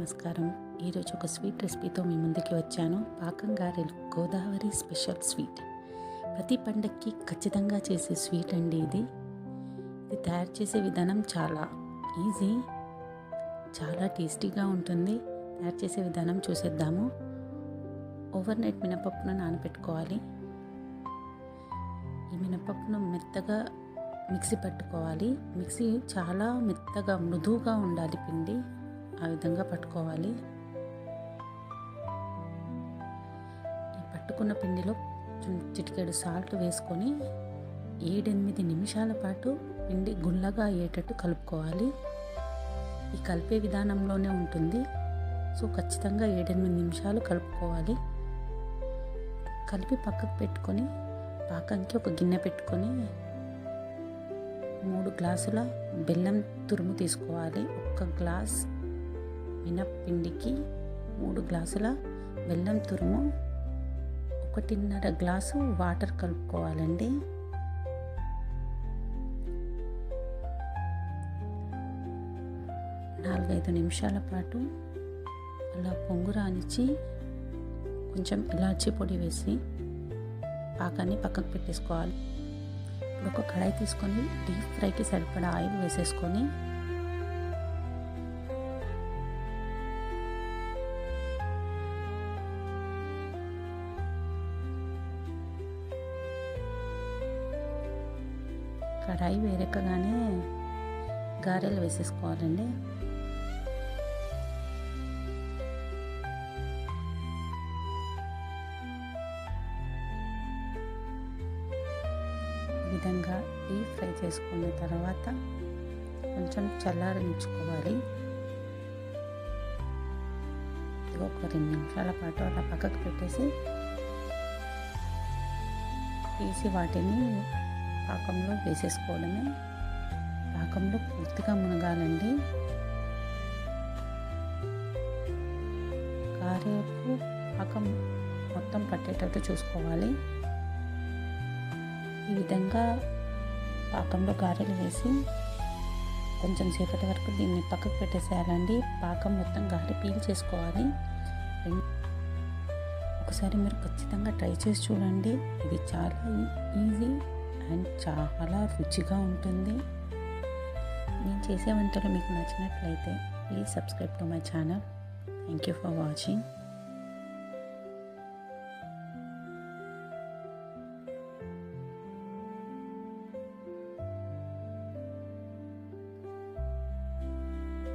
నమస్కారం. ఈరోజు ఒక స్వీట్ రెసిపీతో మీ ముందుకి వచ్చాను. పాకం గారెలు, గోదావరి స్పెషల్ స్వీట్. ప్రతి పండక్కి ఖచ్చితంగా చేసే స్వీట్ అండి ఇది. తయారు చేసే విధానం చాలా ఈజీ, చాలా టేస్టీగా ఉంటుంది. తయారు చేసే విధానం చూసేద్దాము. ఓవర్ నైట్ మినపప్పును నానబెట్టుకోవాలి. ఈ మినపప్పును మెత్తగా మిక్సీ పట్టుకోవాలి. మిక్సీ చాలా మెత్తగా మృదువుగా ఉండాలి పిండి. ఆ విధంగా పట్టుకోవాలి. ఈ పట్టుకున్న పిండిలో చిటికెడు సాల్ట్ వేసుకొని 7-8 నిమిషాల పాటు పిండి గుల్లగా అయ్యేటట్టు కలుపుకోవాలి. ఈ కలిపే విధానంలోనే ఉంటుంది. సో ఖచ్చితంగా 7-8 నిమిషాలు కలుపుకోవాలి. కలిపి పక్కకు పెట్టుకొని పాకంకి ఒక గిన్నె పెట్టుకొని 3 గ్లాసుల బెల్లం తురుము తీసుకోవాలి. 1 గ్లాస్ మినప్పిండికి 3 గ్లాసుల బెల్లం తురుము, 1.5 గ్లాసు వాటర్ కలుపుకోవాలండి. నాలుగైదు నిమిషాల పాటు అలా పొంగు రానిచ్చి కొంచెం ఇలాచీ పొడి వేసి పాకాన్ని పక్కకు పెట్టేసుకోవాలి. ఇప్పుడు ఒక కడాయి తీసుకొని డీప్ ఫ్రైకి సరిపడా ఆయిల్ వేసేసుకొని కడాయి వేరెక్కగానే గారెలు వేసేసుకోవాలండి. ఈ విధంగా డీప్ ఫ్రై చేసుకున్న తర్వాత కొంచెం చల్లారించుకోవాలి. ఒక 2 నిమిషాల పాటు అలా పక్కకు పెట్టేసి తీసి వాటిని పాకంలో వేసేసుకోవడమే. పాకంలో పూర్తిగా మునగాలండి. గారెకు పాకం మొత్తం పట్టేటట్టు చూసుకోవాలి. ఈ విధంగా పాకంలో గారెలు వేసి కొంచెం సేపటి వరకు దీన్ని పక్కకు పెట్టేసేయాలండి. పాకం మొత్తం గారె పీల్ చేసుకోవాలి. ఒకసారి మీరు ఖచ్చితంగా ట్రై చేసి చూడండి. ఇది చాలా ఈజీ అండ్ చాలా రుచిగా ఉంటుంది. నేను చేసే వంటలు మీకు నచ్చినట్లయితే please subscribe to my channel. Thank you for watching.